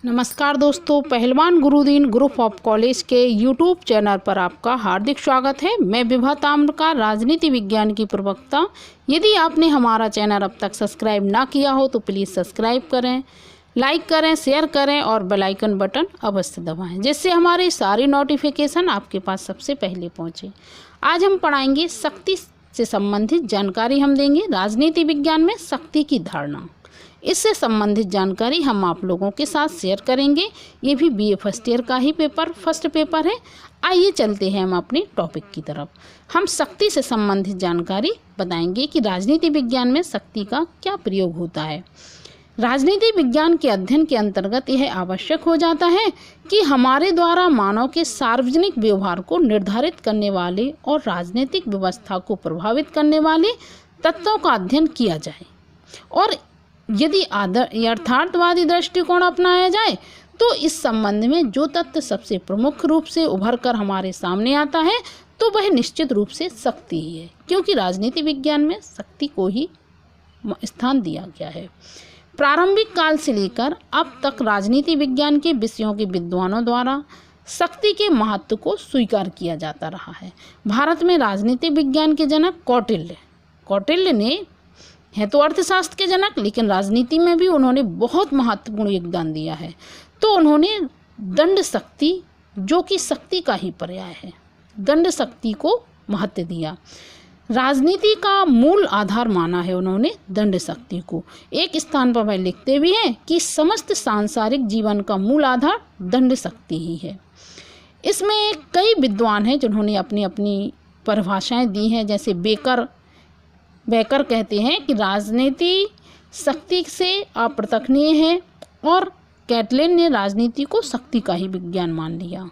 नमस्कार दोस्तों, पहलवान गुरुदीन ग्रुप ऑफ कॉलेज के यूट्यूब चैनल पर आपका हार्दिक स्वागत है। मैं विभा ताम्रकार, राजनीति विज्ञान की प्रवक्ता। यदि आपने हमारा चैनल अब तक सब्सक्राइब ना किया हो तो प्लीज़ सब्सक्राइब करें, लाइक करें, शेयर करें और बेल आइकन बटन अवश्य दबाएं, जिससे हमारी सारी नोटिफिकेशन आपके पास सबसे पहले पहुँचे। आज हम पढ़ाएंगे शक्ति से संबंधित जानकारी हम देंगे। राजनीति विज्ञान में शक्ति की धारणा, इससे संबंधित जानकारी हम आप लोगों के साथ शेयर करेंगे। ये भी बीए फर्स्ट ईयर का ही फर्स्ट पेपर है। आइए चलते हैं हम अपने टॉपिक की तरफ। हम शक्ति से संबंधित जानकारी बताएंगे कि राजनीति विज्ञान में शक्ति का क्या प्रयोग होता है। राजनीति विज्ञान के अध्ययन के अंतर्गत यह आवश्यक हो जाता है कि हमारे द्वारा मानव के सार्वजनिक व्यवहार को निर्धारित करने वाले और राजनीतिक व्यवस्था को प्रभावित करने वाले तत्वों का अध्ययन किया जाए, और यदि यथार्थवादी दृष्टिकोण अपनाया जाए तो इस संबंध में जो तथ्य सबसे प्रमुख रूप से उभर कर हमारे सामने आता है तो वह निश्चित रूप से शक्ति ही है, क्योंकि राजनीति विज्ञान में शक्ति को ही स्थान दिया गया है। प्रारंभिक काल से लेकर अब तक राजनीति विज्ञान के विषयों के विद्वानों द्वारा शक्ति के महत्व को स्वीकार किया जाता रहा है। भारत में राजनीति विज्ञान के जनक कौटिल्य ने है तो अर्थशास्त्र के जनक, लेकिन राजनीति में भी उन्होंने बहुत महत्वपूर्ण योगदान दिया है। तो उन्होंने दंड शक्ति, जो कि शक्ति का ही पर्याय है, दंड शक्ति को महत्व दिया। राजनीति का मूल आधार माना है उन्होंने दंड शक्ति को। एक स्थान पर वह लिखते भी हैं कि समस्त सांसारिक जीवन का मूल आधार दंड शक्ति ही है। इसमें कई विद्वान हैं जिन्होंने अपनी अपनी परिभाषाएं दी हैं। जैसे बेकर कहते हैं कि राजनीति शक्ति से अप्रत्यक्षणीय है, और कैटलिन ने राजनीति को शक्ति का ही विज्ञान मान लिया।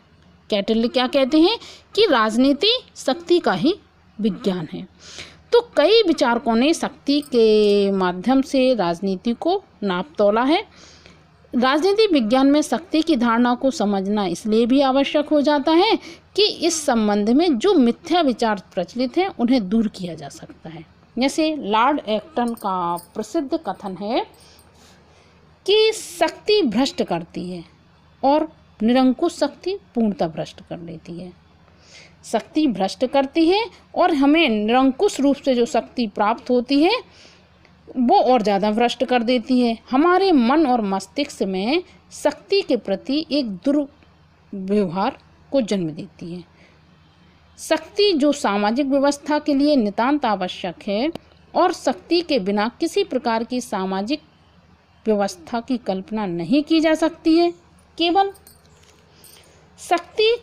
कैटलिन क्या कहते हैं कि राजनीति शक्ति का ही विज्ञान है। तो कई विचारकों ने शक्ति के माध्यम से राजनीति को नाप तोला है। राजनीति विज्ञान में शक्ति की धारणा को समझना इसलिए भी आवश्यक हो जाता है कि इस संबंध में जो मिथ्या विचार प्रचलित हैं उन्हें दूर किया जा सकता है। जैसे लॉर्ड एक्टन का प्रसिद्ध कथन है कि शक्ति भ्रष्ट करती है और निरंकुश शक्ति पूर्णतः भ्रष्ट कर देती है। शक्ति भ्रष्ट करती है और हमें निरंकुश रूप से जो शक्ति प्राप्त होती है वो और ज़्यादा भ्रष्ट कर देती है। हमारे मन और मस्तिष्क में शक्ति के प्रति एक दुर्व्यवहार को जन्म देती है। शक्ति जो सामाजिक व्यवस्था के लिए नितांत आवश्यक है, और शक्ति के बिना किसी प्रकार की सामाजिक व्यवस्था की कल्पना नहीं की जा सकती है। केवल शक्ति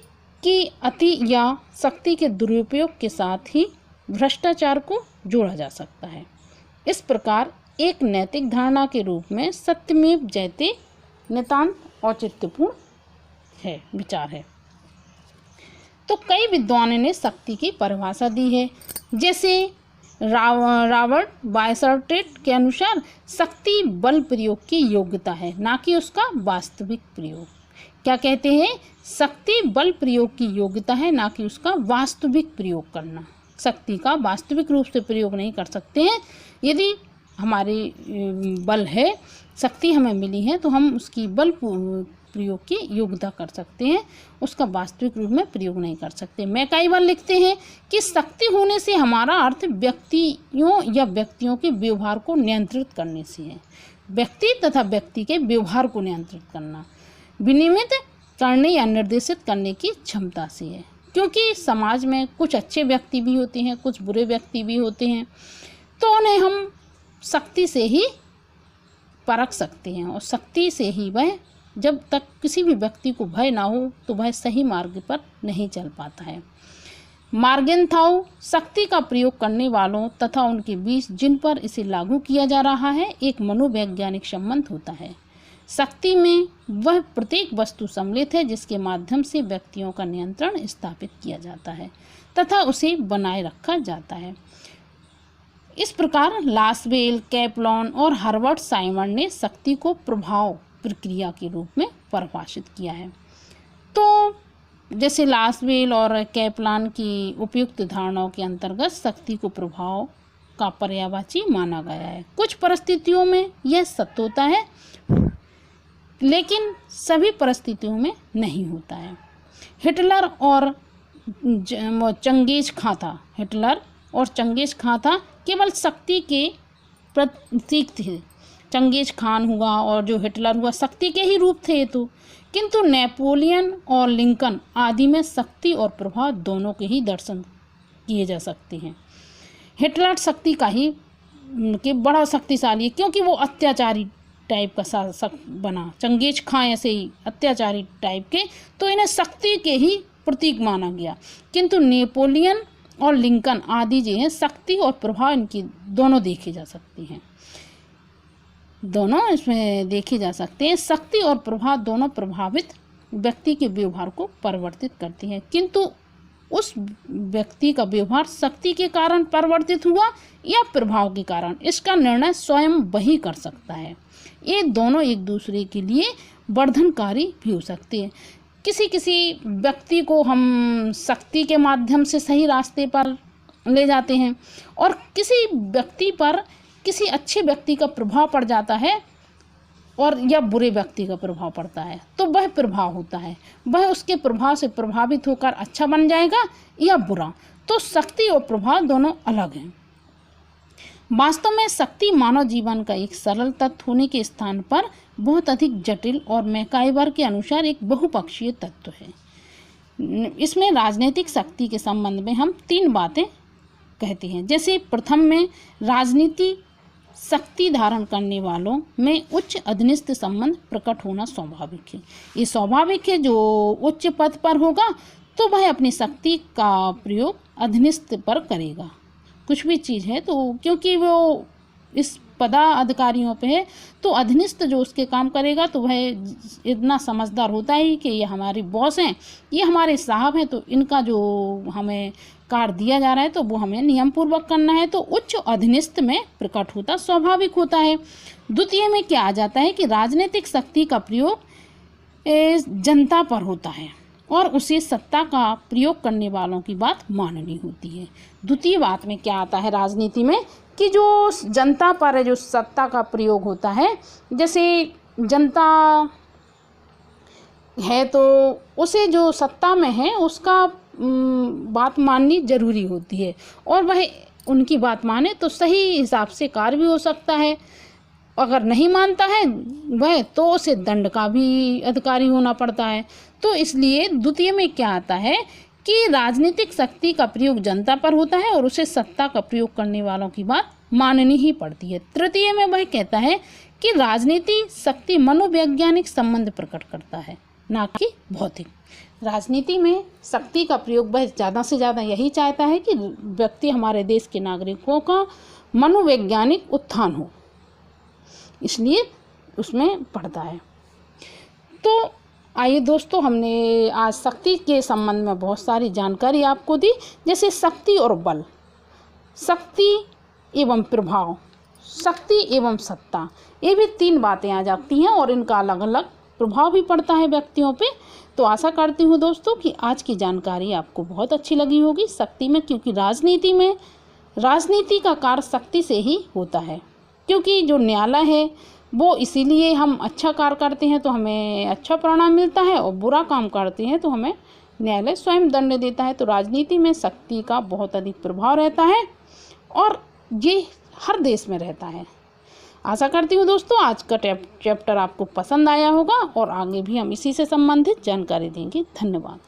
की अति या शक्ति के दुरुपयोग के साथ ही भ्रष्टाचार को जोड़ा जा सकता है। इस प्रकार एक नैतिक धारणा के रूप में सत्यमेव जयते नितांत औचित्यपूर्ण है विचार है। तो कई विद्वानों ने शक्ति की परिभाषा दी है। जैसे रॉबर्ट बायसर्टेट के अनुसार शक्ति बल प्रयोग की योग्यता है, ना कि उसका वास्तविक प्रयोग। क्या कहते हैं? शक्ति बल प्रयोग की योग्यता है, ना कि उसका वास्तविक प्रयोग करना। शक्ति का वास्तविक रूप से प्रयोग नहीं कर सकते हैं। यदि हमारे बल है, शक्ति हमें मिली है, तो हम उसकी बल प्रयोग की योग्यता कर सकते हैं, उसका वास्तविक रूप में प्रयोग नहीं कर सकते। मैकाइवर लिखते हैं कि शक्ति होने से हमारा अर्थ व्यक्तियों या व्यक्तियों के व्यवहार को नियंत्रित करने से है। व्यक्ति तथा व्यक्ति के व्यवहार को नियंत्रित करना, विनियमित करने या निर्देशित करने की क्षमता से है। क्योंकि समाज में कुछ अच्छे व्यक्ति भी होते हैं, कुछ बुरे व्यक्ति भी होते हैं, तो उन्हें हम शक्ति से ही परख सकते हैं, और शक्ति से ही वह, जब तक किसी भी व्यक्ति को भय ना हो तो वह सही मार्ग पर नहीं चल पाता है। मार्गेनथाउ शक्ति का प्रयोग करने वालों तथा उनके बीच जिन पर इसे लागू किया जा रहा है एक मनोवैज्ञानिक संबंध होता है। शक्ति में वह प्रत्येक वस्तु सम्मिलित है जिसके माध्यम से व्यक्तियों का नियंत्रण स्थापित किया जाता है तथा उसे बनाए रखा जाता है। इस प्रकार लासवेल, कैपलॉन और हर्बर्ट साइमन ने शक्ति को प्रभाव प्रक्रिया के रूप में परिभाषित किया है। तो जैसे लासवेल और कैपलान की उपयुक्त धारणाओं के अंतर्गत शक्ति को प्रभाव का पर्यायवाची माना गया है। कुछ परिस्थितियों में यह सत्य होता है लेकिन सभी परिस्थितियों में नहीं होता है। हिटलर और चंगेज खां था, हिटलर और चंगेज खां था केवल शक्ति के प्रतीक थे। चंगेज खान हुआ और जो हिटलर हुआ शक्ति के ही रूप थे तो, किंतु नेपोलियन और लिंकन आदि में शक्ति और प्रभाव दोनों के ही दर्शन किए जा सकते हैं। हिटलर शक्ति का ही कि बड़ा शक्तिशाली है क्योंकि वो अत्याचारी टाइप का शासक बना। चंगेज खां ऐसे ही अत्याचारी टाइप के, तो इन्हें शक्ति के ही प्रतीक माना गया। किंतु नेपोलियन और लिंकन आदि जो हैं शक्ति और प्रभाव इनकी दोनों देखे जा सकती हैं, दोनों इसमें देखे जा सकते हैं। शक्ति और प्रभाव दोनों प्रभावित व्यक्ति के व्यवहार को परिवर्तित करती हैं, किंतु उस व्यक्ति का व्यवहार शक्ति के कारण परिवर्तित हुआ या प्रभाव के कारण, इसका निर्णय स्वयं वही कर सकता है। ये दोनों एक दूसरे के लिए वर्धनकारी भी हो सकते हैं। किसी व्यक्ति को हम शक्ति के माध्यम से सही रास्ते पर ले जाते हैं और किसी व्यक्ति पर किसी अच्छे व्यक्ति का प्रभाव पड़ जाता है और या बुरे व्यक्ति का प्रभाव पड़ता है, तो वह प्रभाव होता है, वह उसके प्रभाव से प्रभावित होकर अच्छा बन जाएगा या बुरा। तो शक्ति और प्रभाव दोनों अलग हैं। वास्तव में शक्ति मानव जीवन का एक सरल तत्व होने के स्थान पर बहुत अधिक जटिल और मैकाइवर के अनुसार एक बहुपक्षीय तत्व है। इसमें राजनीतिक शक्ति के संबंध में हम 3 बातें कहते हैं। जैसे प्रथम में राजनीति शक्ति धारण करने वालों में उच्च अधीनस्थ संबंध प्रकट होना स्वाभाविक है। ये स्वाभाविक है, जो उच्च पद पर होगा तो वह अपनी शक्ति का प्रयोग अधीनस्थ पर करेगा। कुछ भी चीज़ है तो क्योंकि वो इस पदाधिकारियों पे है तो अधीनस्थ जो उसके काम करेगा तो वह इतना समझदार होता है कि ये हमारे बॉस हैं, ये हमारे साहब हैं, तो इनका जो हमें कार्य दिया जा रहा है तो वो हमें नियम पूर्वक करना है, तो उच्च अधीनस्थ में प्रकट होता स्वाभाविक होता है। द्वितीय में क्या आ जाता है कि राजनीतिक शक्ति का प्रयोग जनता पर होता है और उसे सत्ता का प्रयोग करने वालों की बात माननी होती है। द्वितीय बात में क्या आता है राजनीति में कि जो जनता पर जो सत्ता का प्रयोग होता है, जैसे जनता है तो उसे जो सत्ता में है उसका बात माननी जरूरी होती है और वह उनकी बात माने तो सही हिसाब से कार्य भी हो सकता है। अगर नहीं मानता है वह तो उसे दंड का भी अधिकारी होना पड़ता है। तो इसलिए द्वितीय में क्या आता है कि राजनीतिक शक्ति का प्रयोग जनता पर होता है और उसे सत्ता का प्रयोग करने वालों की बात माननी ही पड़ती है। तृतीय में वह कहता है कि राजनीति शक्ति मनोवैज्ञानिक संबंध प्रकट करता है, ना कि भौतिक। राजनीति में शक्ति का प्रयोग वह ज़्यादा से ज़्यादा यही चाहता है कि व्यक्ति हमारे देश के नागरिकों का मनोवैज्ञानिक उत्थान हो, इसलिए उसमें पड़ता है। तो आइए दोस्तों, हमने आज शक्ति के संबंध में बहुत सारी जानकारी आपको दी, जैसे शक्ति और बल, शक्ति एवं प्रभाव, शक्ति एवं सत्ता, ये भी 3 बातें आ जाती हैं और इनका अलग अलग प्रभाव भी पड़ता है व्यक्तियों पे। तो आशा करती हूँ दोस्तों कि आज की जानकारी आपको बहुत अच्छी लगी होगी शक्ति में, क्योंकि राजनीति का कार्य शक्ति से ही होता है, क्योंकि जो न्यायालय है वो इसीलिए हम अच्छा कार्य करते हैं तो हमें अच्छा परिणाम मिलता है और बुरा काम करते हैं तो हमें न्यायालय स्वयं दंड देता है। तो राजनीति में शक्ति का बहुत अधिक प्रभाव रहता है और ये हर देश में रहता है। आशा करती हूँ दोस्तों आज का चैप्टर आपको पसंद आया होगा और आगे भी हम इसी से संबंधित जानकारी देंगे। धन्यवाद।